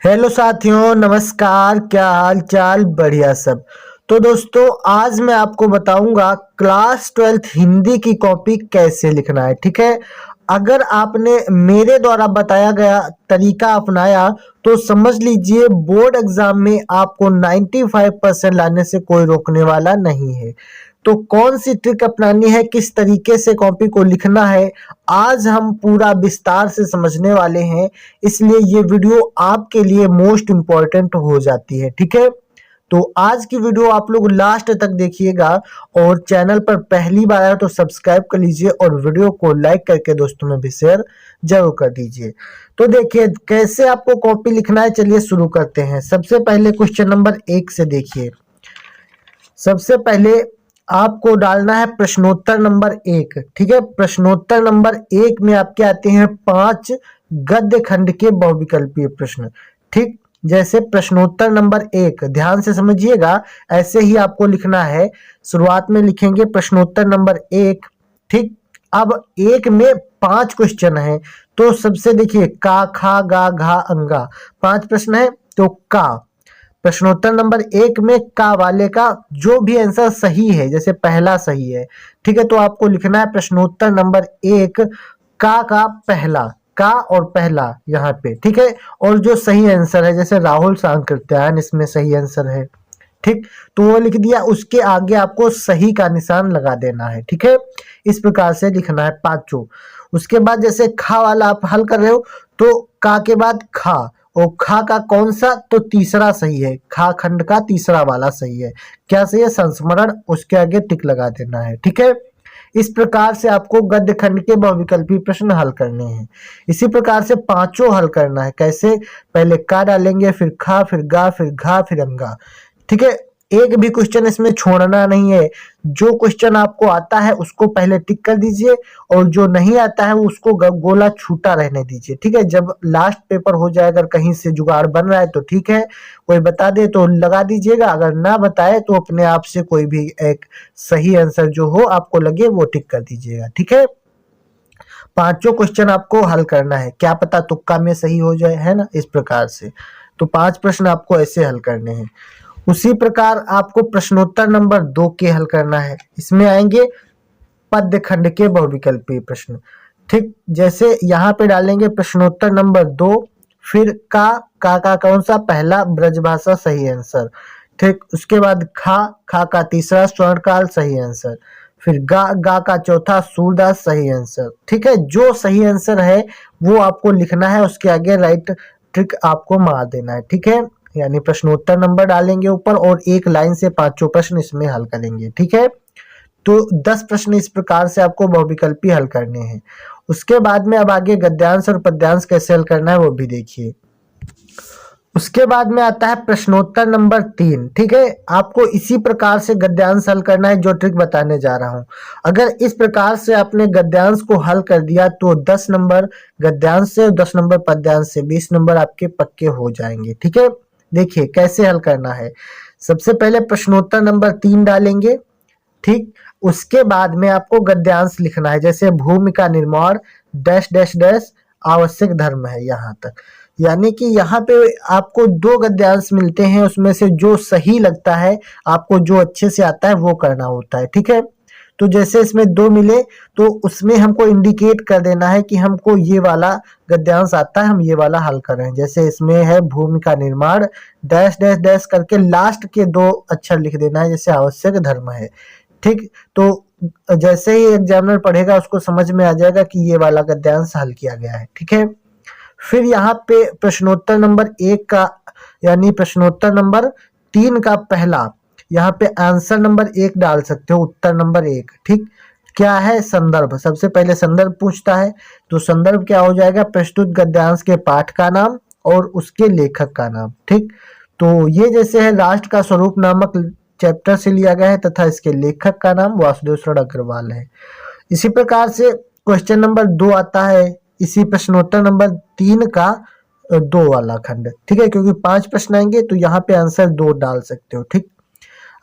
Hello साथियों, नमस्कार। क्या हाल चाल? बढ़िया सब। तो दोस्तों, आज मैं आपको बताऊंगा क्लास 12th हिंदी की कॉपी कैसे लिखना है। ठीक है, अगर आपने मेरे द्वारा बताया गया तरीका अपनाया तो समझ लीजिए बोर्ड एग्जाम में आपको 95% लाने से कोई रोकने वाला नहीं है। तो कौन सी ट्रिक अपनानी है, किस तरीके से कॉपी को लिखना है, आज हम पूरा विस्तार से समझने वाले हैं। इसलिए ये वीडियो आपके लिए मोस्ट इम्पॉर्टेंट हो जाती है। ठीक है, तो आज की वीडियो आप लोग लास्ट तक देखिएगा और चैनल पर पहली बार आए तो सब्सक्राइब कर लीजिए और वीडियो को लाइक करके दोस्तों में भी शेयर जरूर कर दीजिए। तो देखिए कैसे आपको कॉपी लिखना है, चलिए शुरू करते हैं। सबसे पहले क्वेश्चन नंबर 1 से देखिए। सबसे पहले आपको डालना है प्रश्नोत्तर नंबर 1। ठीक है, प्रश्नोत्तर नंबर 1 में आपके आते हैं 5 गद्य खंड के बहुविकल्पीय प्रश्न। ठीक, जैसे प्रश्नोत्तर नंबर 1 ध्यान से समझिएगा, ऐसे ही आपको लिखना है। शुरुआत में लिखेंगे प्रश्नोत्तर नंबर 1। ठीक, अब एक में 5 क्वेश्चन है। तो सबसे देखिए का, खा, गा, घा, अंगा, 5 प्रश्न है। तो का प्रश्नोत्तर नंबर 1 में का वाले का जो भी आंसर सही है, जैसे पहला सही है, ठीक है, तो आपको लिखना है प्रश्नोत्तर नंबर 1 का पहला, का और पहला यहाँ पे। ठीक है, और जो सही आंसर है, जैसे राहुल सांकृत्यायन इसमें सही आंसर है। ठीक, तो वो लिख दिया, उसके आगे आपको सही का निशान लगा देना है। ठीक है, इस प्रकार से लिखना है पांचों। उसके बाद जैसे खा वाला आप हल कर रहे हो तो का के बाद खा, और खा का कौन सा, तो तीसरा सही है, खा खंड का तीसरा वाला सही है। क्या सही है? संस्मरण, उसके आगे टिक लगा देना है। ठीक है, इस प्रकार से आपको गद्य खंड के बहुविकल्पी प्रश्न हल करने हैं। इसी प्रकार से पांचों हल करना है। कैसे? पहले का डालेंगे, फिर खा, फिर गा, फिर घा, फिर अंगा। ठीक है, एक भी क्वेश्चन इसमें छोड़ना नहीं है। जो क्वेश्चन आपको आता है उसको पहले टिक कर दीजिए और जो नहीं आता है उसको गोला छूटा रहने दीजिए। ठीक है, जब लास्ट पेपर हो जाए, अगर कहीं से जुगाड़ बन रहा है तो ठीक है, कोई बता दे तो लगा दीजिएगा, अगर ना बताए तो अपने आप से कोई भी एक सही आंसर जो हो आपको लगे वो टिक कर दीजिएगा। ठीक है, पांचों क्वेश्चन आपको हल करना है, क्या पता तुक्का में सही हो जाए, है ना, इस प्रकार से। तो 5 प्रश्न आपको ऐसे हल करने हैं। उसी प्रकार आपको प्रश्नोत्तर नंबर 2 के हल करना है। इसमें आएंगे पद्य खंड के बहुविकल्पीय प्रश्न। ठीक, जैसे यहाँ पे डालेंगे प्रश्नोत्तर नंबर 2, फिर का कौन सा, पहला ब्रजभाषा सही आंसर। ठीक, उसके बाद खा का तीसरा स्वर्णकाल सही आंसर, फिर गा का चौथा सूरदास सही आंसर। ठीक है, जो सही आंसर है वो आपको लिखना है, उसके आगे राइट ट्रिक आपको मार देना है। ठीक है, यानी प्रश्नोत्तर नंबर डालेंगे ऊपर और एक लाइन से पांचों प्रश्न इसमें हल करेंगे। ठीक है, तो 10 प्रश्न इस प्रकार से आपको बहुविकल्पी हल करने हैं। उसके बाद में अब आगे गद्यांश और पद्यांश कैसे हल करना है वो भी देखिए। उसके बाद में आता है प्रश्नोत्तर नंबर 3। ठीक है, आपको इसी प्रकार से गद्यांश हल करना है, जो ट्रिक बताने जा रहा हूं। अगर इस प्रकार से आपने गद्यांश को हल कर दिया तो 10 नंबर गद्यांश से, 10 नंबर पद्यांश से, 20 नंबर आपके पक्के हो जाएंगे। ठीक है, देखिए कैसे हल करना है। सबसे पहले प्रश्नोत्तर नंबर 3 डालेंगे। ठीक, उसके बाद में आपको गद्यांश लिखना है, जैसे भूमि का निर्माण डैश डैश डैश आवश्यक धर्म है, यहाँ तक। यानी कि यहाँ पे आपको 2 गद्यांश मिलते हैं, उसमें से जो सही लगता है आपको, जो अच्छे से आता है वो करना होता है। ठीक है, तो जैसे इसमें 2 मिले तो उसमें हमको इंडिकेट कर देना है कि हमको ये वाला गद्यांश आता है, हम ये वाला हल कर रहे हैं। जैसे इसमें है भूमि का निर्माण डैश डैश डैश करके लास्ट के 2 अक्षर लिख देना है, जैसे आवश्यक धर्म है। ठीक, तो जैसे ही एग्जामिनर पढ़ेगा उसको समझ में आ जाएगा कि ये वाला गद्यांश हल किया गया है। ठीक है, फिर यहाँ पे प्रश्नोत्तर नंबर 1 का, यानी प्रश्नोत्तर नंबर 3 का पहला, यहाँ पे आंसर नंबर 1 डाल सकते हो, उत्तर नंबर 1। ठीक, क्या है? संदर्भ। सबसे पहले संदर्भ पूछता है, तो संदर्भ क्या हो जाएगा? प्रस्तुत गद्यांश के पाठ का नाम और उसके लेखक का नाम। ठीक, तो ये जैसे है राष्ट्र का स्वरूप नामक चैप्टर से लिया गया है तथा इसके लेखक का नाम वासुदेव शरण अग्रवाल है। इसी प्रकार से क्वेश्चन नंबर 2 आता है, इसी प्रश्नोत्तर नंबर 3 का 2 वाला खंड। ठीक है, क्योंकि 5 प्रश्न आएंगे तो यहाँ पे आंसर 2 डाल सकते हो। ठीक,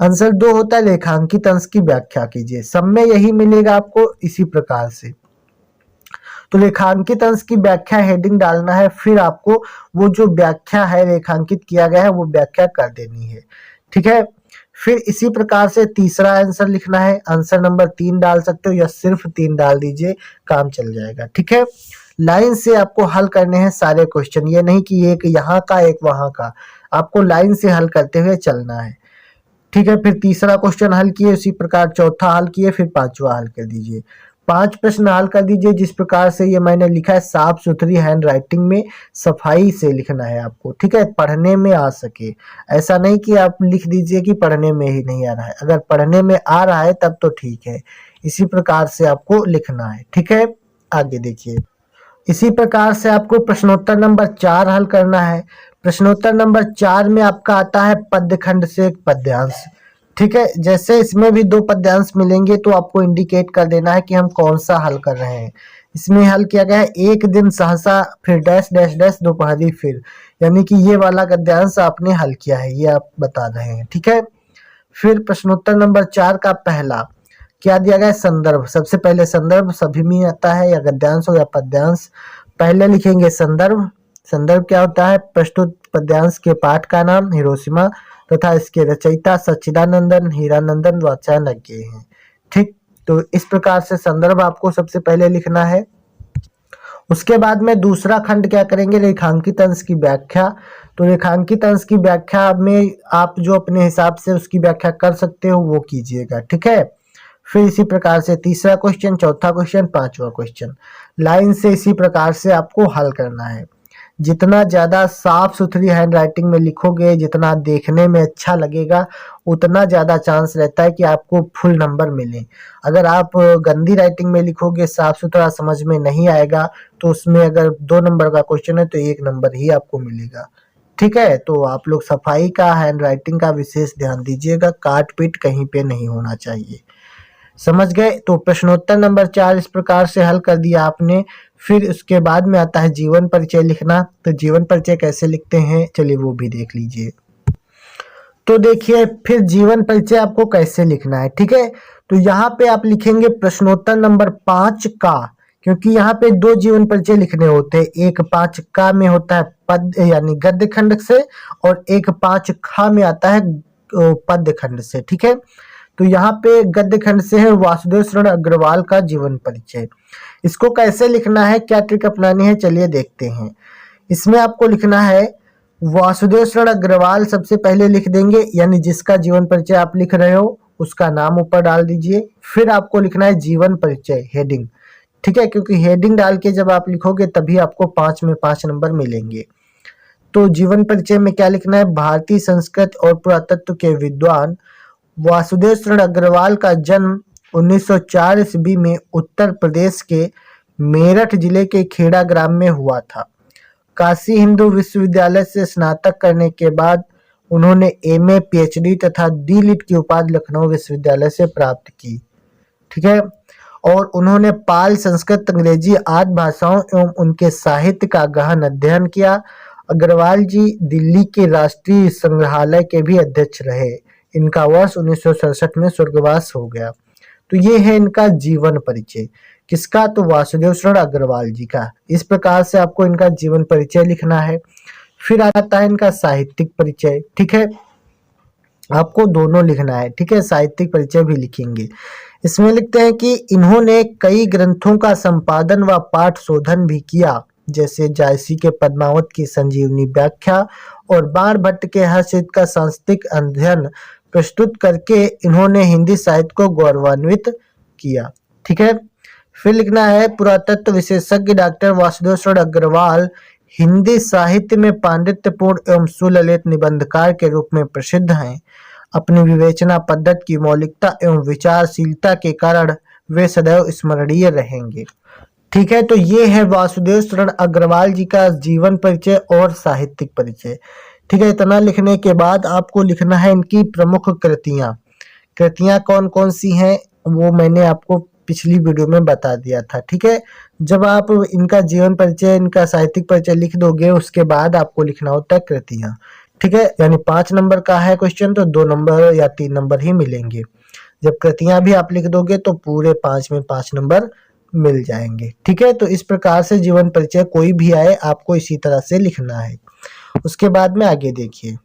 आंसर 2 होता है लेखांकित अंश की व्याख्या कीजिए। सब में यही मिलेगा आपको इसी प्रकार से। तो रेखांकित अंश की व्याख्या हेडिंग डालना है, फिर आपको वो जो व्याख्या है रेखांकित किया गया है वो व्याख्या कर देनी है, ठीक है। फिर इसी प्रकार से तीसरा आंसर लिखना है, आंसर नंबर 3 डाल सकते हो या सिर्फ 3 डाल दीजिए, काम चल जाएगा, ठीक है। लाइन से आपको हल करने हैं सारे क्वेश्चन, ये नहीं कि एक यहाँ का एक वहां का, आपको लाइन से हल करते हुए चलना है, ठीक है। फिर तीसरा क्वेश्चन हल किए, उसी प्रकार चौथा हल किए, फिर पांचवा हल कर दीजिए। 5 प्रश्न हल कर दीजिए जिस प्रकार से ये मैंने लिखा है, साफ सुथरी हैंड राइटिंग में सफाई से लिखना है आपको, ठीक है, पढ़ने में आ सके। ऐसा नहीं कि आप लिख दीजिए कि पढ़ने में ही नहीं आ रहा है, अगर पढ़ने में आ रहा है तब तो ठीक है, इसी प्रकार से आपको लिखना है, ठीक है। आगे देखिए, इसी प्रकार से आपको प्रश्नोत्तर नंबर 4 हल करना है। प्रश्नोत्तर नंबर 4 में आपका आता है पद्यखंड से एक पद्यांश, ठीक है। जैसे इसमें भी 2 पद्यांश मिलेंगे तो आपको इंडिकेट कर देना है कि हम कौन सा हल कर रहे हैं। इसमें हल किया गया है, एक दिन सहसा फिर डैश डैश डैश दोपहरी फिर, यानी कि ये वाला गद्यांश आपने हल किया है, ये आप बता रहे हैं, ठीक है। फिर प्रश्नोत्तर नंबर 4 का पहला क्या दिया गया है, संदर्भ। सबसे पहले संदर्भ सभी में आता है, या गद्यांश हो या पद्यांश, पहले लिखेंगे संदर्भ। संदर्भ क्या होता है, प्रस्तुत पद्यांश के पाठ का नाम हिरोशिमा तथा इसके रचयिता सच्चिदानंदन हीरानंदन वात्स्यायनज्ञ हैं, ठीक। तो इस प्रकार से संदर्भ आपको सबसे पहले लिखना है। उसके बाद में दूसरा खंड क्या करेंगे, रेखांकित अंश की व्याख्या। तो रेखांकित अंश की व्याख्या में आप जो अपने हिसाब से उसकी व्याख्या कर सकते हो वो कीजिएगा, ठीक है। फिर इसी प्रकार से तीसरा क्वेश्चन, चौथा क्वेश्चन, पांचवा क्वेश्चन, लाइन से इसी प्रकार से आपको हल करना है। जितना ज्यादा साफ सुथरी हैंड राइटिंग में लिखोगे, जितना देखने में अच्छा लगेगा, उतना ज्यादा चांस रहता है कि आपको फुल नंबर मिले। अगर आप गंदी राइटिंग में लिखोगे, साफ सुथरा समझ में नहीं आएगा, तो उसमें अगर 2 नंबर का क्वेश्चन है तो 1 नंबर ही आपको मिलेगा, ठीक है। तो आप लोग सफाई का, हैंड राइटिंग का विशेष ध्यान दीजिएगा, काट पीट कहीं पे नहीं होना चाहिए, समझ गए। तो प्रश्नोत्तर नंबर 4 इस प्रकार से हल कर दिया आपने। फिर उसके बाद में आता है जीवन परिचय लिखना। तो जीवन परिचय कैसे लिखते हैं, चलिए वो भी देख लीजिए। तो देखिए, फिर जीवन परिचय आपको कैसे लिखना है, ठीक है। तो यहाँ पे आप लिखेंगे प्रश्नोत्तर नंबर 5 का, क्योंकि यहाँ पे 2 जीवन परिचय लिखने होते हैं, एक 5 का में होता है पद यानी गद्य खंड से, और एक 5 खा में आता है पद्य खंड से, ठीक है। तो यहाँ पे गद्य खंड से है वासुदेव शरण अग्रवाल का जीवन परिचय। इसको कैसे लिखना है, क्या ट्रिक अपनानी है, चलिए देखते हैं। इसमें आपको लिखना है वासुदेव शरण अग्रवाल, सबसे पहले लिख देंगे, यानी जिसका जीवन परिचय आप लिख रहे हो उसका नाम ऊपर डाल दीजिए। फिर आपको लिखना है जीवन परिचय हेडिंग, ठीक है, क्योंकि हेडिंग डाल के जब आप लिखोगे तभी आपको 5 में 5 नंबर मिलेंगे। तो जीवन परिचय में क्या लिखना है, भारतीय संस्कृत और पुरातत्व के विद्वान वासुदेव शरण अग्रवाल का जन्म 1904 ईस्वी में उत्तर प्रदेश के मेरठ जिले के खेड़ा ग्राम में हुआ था। काशी हिंदू विश्वविद्यालय से स्नातक करने के बाद उन्होंने एमए, पीएचडी तथा डी.लिट की उपाधि लखनऊ विश्वविद्यालय से प्राप्त की, ठीक है। और उन्होंने पाल, संस्कृत, अंग्रेजी आदि भाषाओं एवं उनके साहित्य का गहन अध्ययन किया। अग्रवाल जी दिल्ली के राष्ट्रीय संग्रहालय के भी अध्यक्ष रहे। इनका वर्ष 1967 में स्वर्गवास हो गया। तो ये है इनका जीवन परिचय, किसका, तो वासुदेव शरण अग्रवाल जी का। इस प्रकार से आपको इनका जीवन परिचय लिखना है। फिर आता है इनका साहित्यिक परिचय, ठीक है, आपको दोनों लिखना है, ठीक है, साहित्यिक परिचय भी लिखेंगे। इसमें लिखते हैं कि इन्होंने कई ग्रंथों का संपादन व पाठ शोधन भी किया, जैसे जायसी के पद्मावत की संजीवनी व्याख्या और बाण भट्ट के हर्षित का सांस्कृतिक अध्ययन प्रस्तुत करके इन्होंने हिंदी साहित्य को गौरवान्वित किया, ठीक है। फिर लिखना है पुरातत्व विशेषज्ञ डॉक्टर वासुदेव शरण अग्रवाल हिंदी साहित्य में पांडित्यपूर्ण एवं सुललित निबंधकार के रूप में प्रसिद्ध हैं। अपनी विवेचना पद्धति की मौलिकता एवं विचारशीलता के कारण वे सदैव स्मरणीय रहेंगे, ठीक है। तो ये है वासुदेव शरण अग्रवाल जी का जीवन परिचय और साहित्यिक परिचय, ठीक है। इतना लिखने के बाद आपको लिखना है इनकी प्रमुख कृतियां। कृतियां कौन कौन सी हैं वो मैंने आपको पिछली वीडियो में बता दिया था, ठीक है। जब आप इनका जीवन परिचय, इनका साहित्यिक परिचय लिख दोगे, उसके बाद आपको लिखना होता है कृतियां, ठीक है। यानी 5 नंबर का है क्वेश्चन तो 2 नंबर या 3 नंबर ही मिलेंगे। जब कृतियां भी आप लिख दोगे तो पूरे 5 में 5 नंबर मिल जाएंगे। ठीक है, तो इस प्रकार से जीवन परिचय कोई भी आए आपको इसी तरह से लिखना है। उसके बाद में आगे देखिए,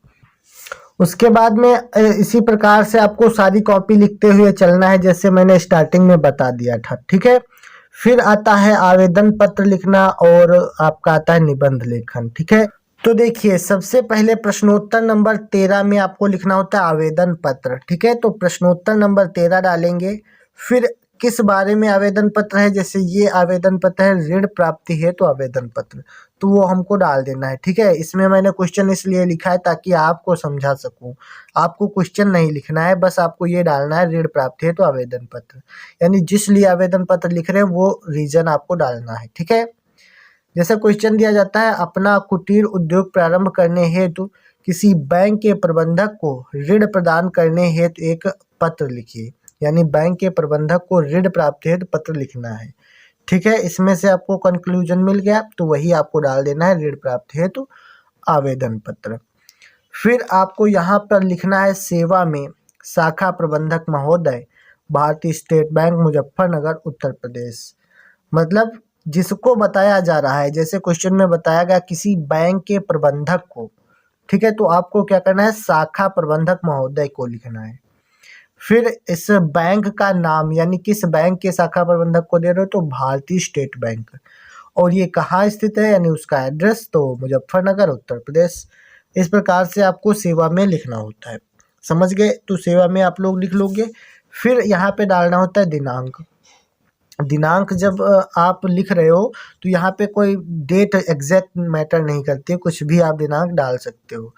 उसके बाद में इसी प्रकार से आपको सारी कॉपी लिखते हुए चलना है, जैसे मैंने स्टार्टिंग में बता दिया था। ठीक है, फिर आता है आवेदन पत्र लिखना और आपका आता है निबंध लेखन। ठीक है, तो देखिए सबसे पहले प्रश्नोत्तर नंबर 13 में आपको लिखना होता है आवेदन पत्र। ठीक है, तो प्रश्नोत्तर नंबर 13 डालेंगे। फिर किस बारे में आवेदन पत्र है, जैसे ये आवेदन पत्र है ऋण प्राप्ति है तो आवेदन पत्र, तो वो हमको डाल देना है। ठीक है, इसमें मैंने क्वेश्चन इसलिए लिखा है ताकि आपको समझा सकूं। आपको क्वेश्चन नहीं लिखना है, बस आपको ये डालना है ऋण प्राप्ति है तो आवेदन पत्र, यानी जिस लिए आवेदन पत्र लिख रहे हैं वो रीजन आपको डालना है। ठीक है, जैसे क्वेश्चन दिया जाता है अपना कुटीर उद्योग प्रारंभ करने हेतु किसी बैंक के प्रबंधक को ऋण प्रदान करने हेतु एक पत्र लिखिए, यानी बैंक के प्रबंधक को ऋण प्राप्ति हेतु पत्र लिखना है। ठीक है, इसमें से आपको कंक्लूजन मिल गया, तो वही आपको डाल देना है ऋण प्राप्ति हेतु आवेदन पत्र। फिर आपको यहाँ पर लिखना है सेवा में शाखा प्रबंधक महोदय, भारतीय स्टेट बैंक मुजफ्फरनगर उत्तर प्रदेश। मतलब जिसको बताया जा रहा है, जैसे क्वेश्चन में बताया गया किसी बैंक के प्रबंधक को, ठीक है, तो आपको क्या करना है शाखा प्रबंधक महोदय को लिखना है। फिर इस बैंक का नाम, यानी किस बैंक के शाखा प्रबंधक को दे रहे हो, तो भारतीय स्टेट बैंक, और ये कहाँ स्थित है यानी उसका एड्रेस, तो मुजफ्फरनगर उत्तर प्रदेश। इस प्रकार से आपको सेवा में लिखना होता है। समझ गए, तो सेवा में आप लोग लिख लोगे। फिर यहाँ पे डालना होता है दिनांक। दिनांक जब आप लिख रहे हो तो यहाँ पे कोई डेट एग्जैक्ट मैटर नहीं करती है, कुछ भी आप दिनांक डाल सकते हो।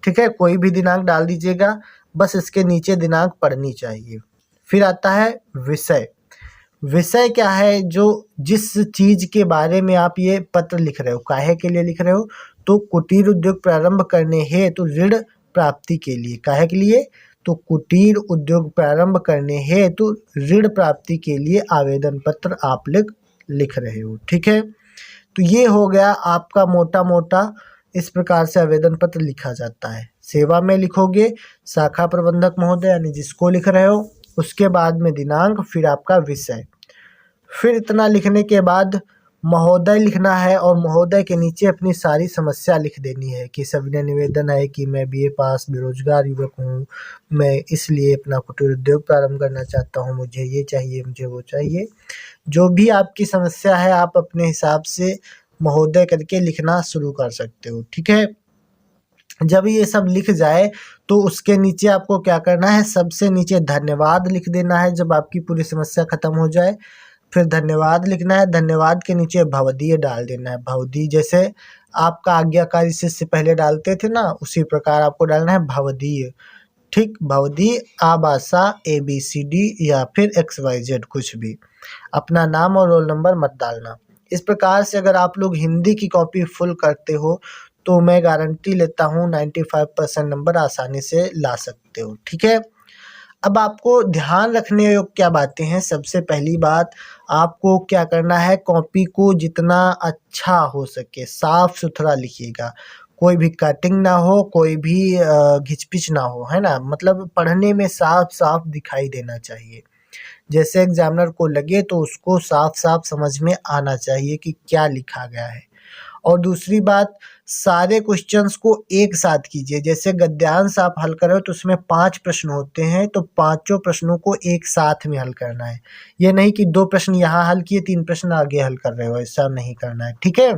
ठीक है, कोई भी दिनांक डाल दीजिएगा, बस इसके नीचे दिनांक पढ़नी चाहिए। फिर आता है विषय। विषय क्या है, जो जिस चीज के बारे में आप ये पत्र लिख रहे हो, काहे के लिए लिख रहे हो, तो कुटीर उद्योग प्रारंभ करने हेतु ऋण प्राप्ति के लिए। काहे के लिए, तो कुटीर उद्योग प्रारंभ करने हेतु ऋण प्राप्ति के लिए आवेदन पत्र आप लिख रहे हो। ठीक है, तो ये हो गया आपका मोटा मोटा इस प्रकार से आवेदन पत्र लिखा जाता है। सेवा में लिखोगे शाखा प्रबंधक महोदय, यानी जिसको लिख रहे हो, उसके बाद में दिनांक, फिर आपका विषय। फिर इतना लिखने के बाद महोदय लिखना है और महोदय के नीचे अपनी सारी समस्या लिख देनी है कि सविनय निवेदन है कि मैं बीए पास बेरोजगार युवक हूँ, मैं इसलिए अपना कुटीर उद्योग प्रारंभ करना चाहता हूँ, मुझे ये चाहिए, मुझे वो चाहिए। जो भी आपकी समस्या है आप अपने हिसाब से महोदय करके लिखना शुरू कर सकते हो। ठीक है, जब ये सब लिख जाए तो उसके नीचे आपको क्या करना है, सबसे नीचे धन्यवाद लिख देना है। जब आपकी पूरी समस्या खत्म हो जाए फिर धन्यवाद लिखना है। धन्यवाद के नीचे भवदीय डाल देना है। भवदीय जैसे आपका आज्ञाकारी शिष्य पहले डालते थे ना, उसी प्रकार आपको डालना है भवदीय। ठीक, भवदीय आबासा ABCD या फिर XYZ कुछ भी, अपना नाम और रोल नंबर मत डालना। इस प्रकार से अगर आप लोग हिंदी की कॉपी फुल करते हो तो मैं गारंटी लेता हूँ 95% नंबर आसानी से ला सकते हो। ठीक है, अब आपको ध्यान रखने योग्य क्या बातें हैं। सबसे पहली बात, आपको क्या करना है, कॉपी को जितना अच्छा हो सके साफ सुथरा लिखिएगा। कोई भी कटिंग ना हो, कोई भी घिचपिच ना हो, है ना, मतलब पढ़ने में साफ साफ दिखाई देना चाहिए। जैसे एग्जामिनर को लगे तो उसको साफ साफ समझ में आना चाहिए कि क्या लिखा गया है। और दूसरी बात, सारे क्वेश्चंस को एक साथ कीजिए। जैसे गद्यांश आप हल कर रहे हो तो उसमें 5 प्रश्न होते हैं, तो पांचों प्रश्नों को एक साथ में हल करना है। ये नहीं कि 2 प्रश्न यहाँ हल किए 3 प्रश्न आगे हल कर रहे हो, ऐसा नहीं करना है। ठीक है,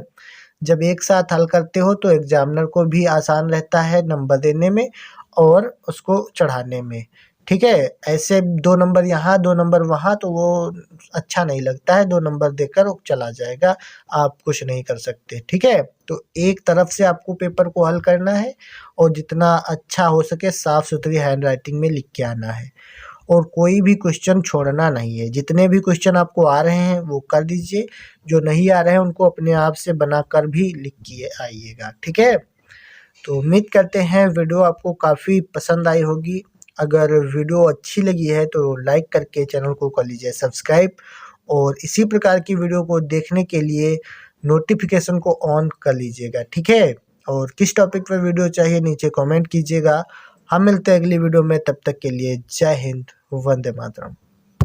जब एक साथ हल करते हो तो एग्जामिनर को भी आसान रहता है नंबर देने में और उसको चढ़ाने में। ठीक है, ऐसे 2 नंबर यहाँ 2 नंबर वहाँ तो वो अच्छा नहीं लगता है, 2 नंबर देकर वो चला जाएगा, आप कुछ नहीं कर सकते। ठीक है, तो एक तरफ से आपको पेपर को हल करना है और जितना अच्छा हो सके साफ सुथरी हैंड राइटिंग में लिख के आना है और कोई भी क्वेश्चन छोड़ना नहीं है। जितने भी क्वेश्चन आपको आ रहे हैं वो कर दीजिए, जो नहीं आ रहे हैं उनको अपने आप से बनाकर भी लिख के आइएगा। ठीक है, तो उम्मीद करते हैं वीडियो आपको काफ़ी पसंद आई होगी। अगर वीडियो अच्छी लगी है तो लाइक करके चैनल को कर लीजिए सब्सक्राइब, और इसी प्रकार की वीडियो को देखने के लिए नोटिफिकेशन को ऑन कर लीजिएगा। ठीक है, और किस टॉपिक पर वीडियो चाहिए नीचे कमेंट कीजिएगा। हम मिलते हैं अगली वीडियो में, तब तक के लिए जय हिंद, वंदे मातरम।